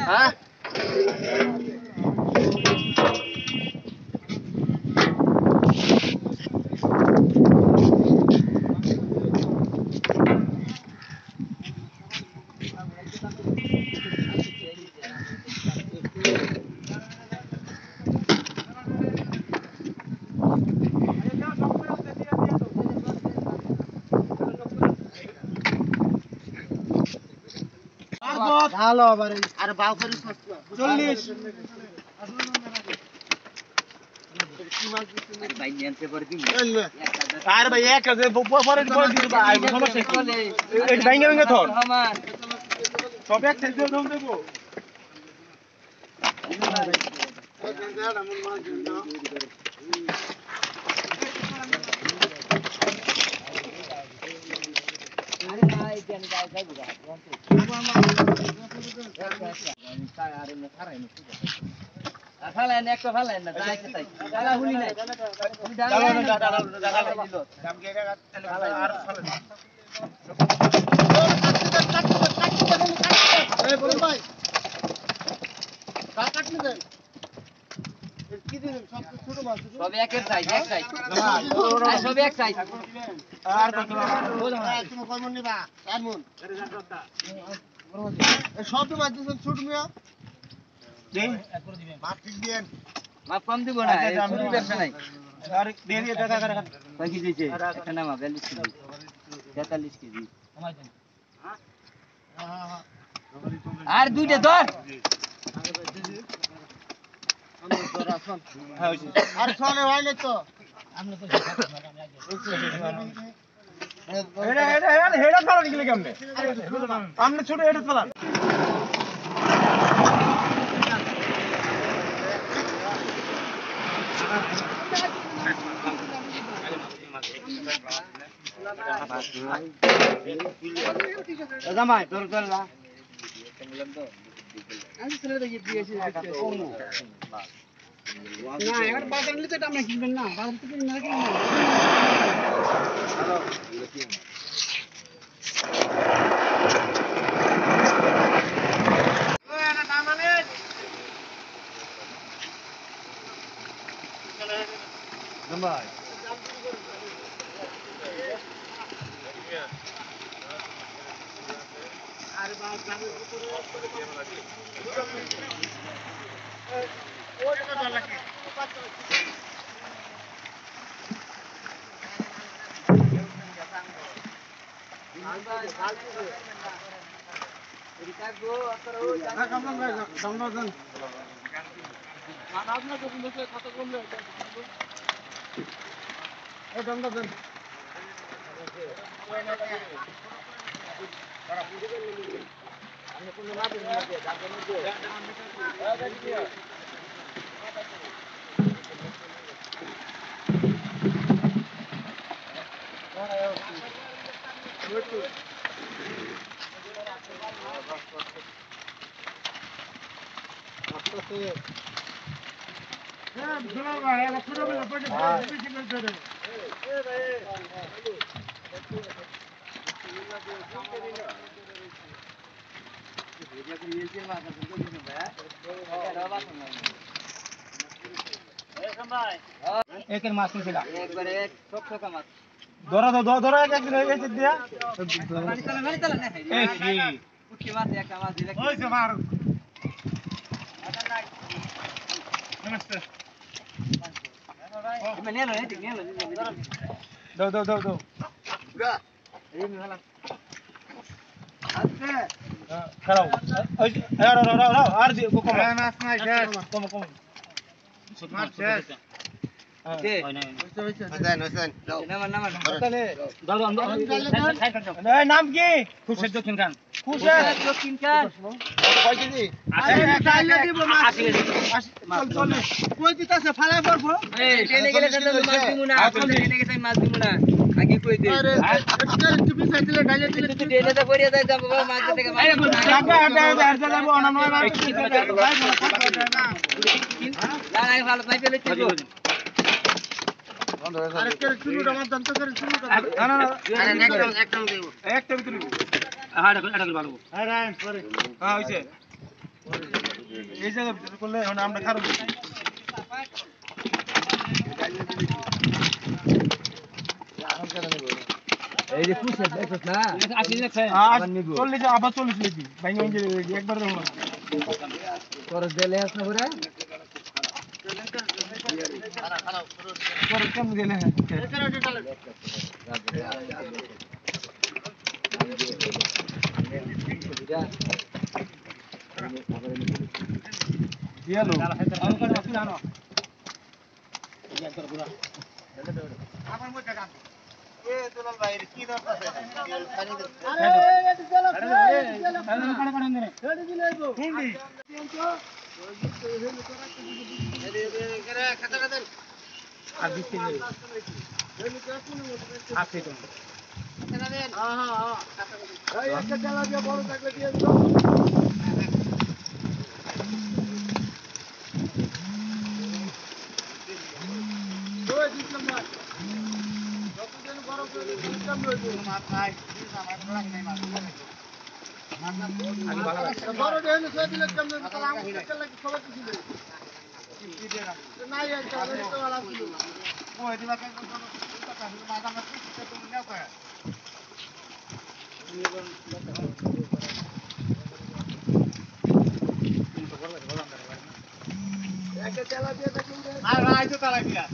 হ্যাঁ ভালো আবার আর বাউ করে 40 ভাই নিয়ন্ত্রণ করে দিন আরে ভাই এক আছে পরে দিতে ভাই সমস্যা কি এই ভাঙা ভাঙা ধর আমার সব এক সাইড দিয়ে দেবো আরে ভাই কেন গায় যাইবো গা আরে না খারাই না ফালায় না একটা ফালায় না যাইতে তাই দাদা হুলি নাই দাদা দিল দাম কে আর ফালায় এই বল ভাই কাটনি দেন কি দিন সব ছোট মাছ সব একের সাইজ এক সাইজ আর সব এক সাইজ আর কত বল তুমি কয় মন নিবা 4 মন এই সব মাছ দিছেন ছোট মিয়া দেই একবার দিবেন মাপ ঠিক দেন মাপ কম দিব না এই ছোট ব্যবসা নাই আর দেন এই টাকা করে কয় কি দিছে একটা নামা 42 কেজি 43 কেজি কমাই দেন হ্যাঁ আর দুইটা ধর আর চলে হইলে তো আমরা তো হেডা চালান গেলে কেমনে আমনে ছোট হেডা চালান জামাই তোর তোর না আমি ছেলে দেখি দিয়েছি না এখন বাজার নিতে এটা আমরা কিনবেন না বাজার থেকে না কিনবেন জামাই আরে বাস গাড়ির উপরে ওই কথা লাগে একের মাছ নিছিলা একবারে এক ছোট ছোট মাছ ধরা ধরা এক দিন হয়ে গেছে দিয়া মানে চলে না এই কি উঠি মাছ একটা মাছ দিলে ওই যে মার নমস্তে মানে না ঠিক নেলো দাও গা এই মেলা আচ্ছা খাও ওই আর দি কম মাছ নাই কম মাছ শেষ কে নাম কি খুশের দক্ষিণ খান কয় কেজি কই দিতাছে ফালাই পড়বো ট্রেনে গেলে মাছ দিব না আগে কই দে একটু পিছাই দিলে ডাইলে দিলে তুই ট্রেনে তো পড়িয়া যাই যাব মাছ থেকে মাছ যাব অনা নয় মাছ না ভালো পাই পেলে তুই আরে কে চুলুটা মাছ দান তো করে চুলুটা না আরে একদম দেব একদম তুলি হ্যাঁ এটা ভালো হ্যাঁ পরে হ্যাঁ হইছে এই জায়গা ভিতরে করলে এখন আমরা খারাপ এই যে পুষে দেখছ না চল্লিশ আবার 40 লিখি ভাই একবার তোর দিলে আছে করে কেমন দিলে দিয়ালো আমার মধ্যে গান এ দুলাল ভাই কি দরকার আছে পানি দে আরে দিলে আইবো হুন্ডি আর দিতে নেই আপনি তো হ্যাঁ এই একটা চালা দিয়ে বড় থাকলে দিয়ে দাও ওই দিলাম না যতদিন বড় করে দিলাম লইবো মাছ নাই আমার রাখ নাই মাছ আমি ভালো লাগে বড় দেন সে দিলে কেমন সালাম করতে লাগে সবাই কিছু দেই নাই একটা তো वाला ছিল ওই দিবা কেন কথা মাছ আমার কিছু তো নাও কয় একটা চালা দিয়ে দেখুন আর রাইতো তালা দিয়া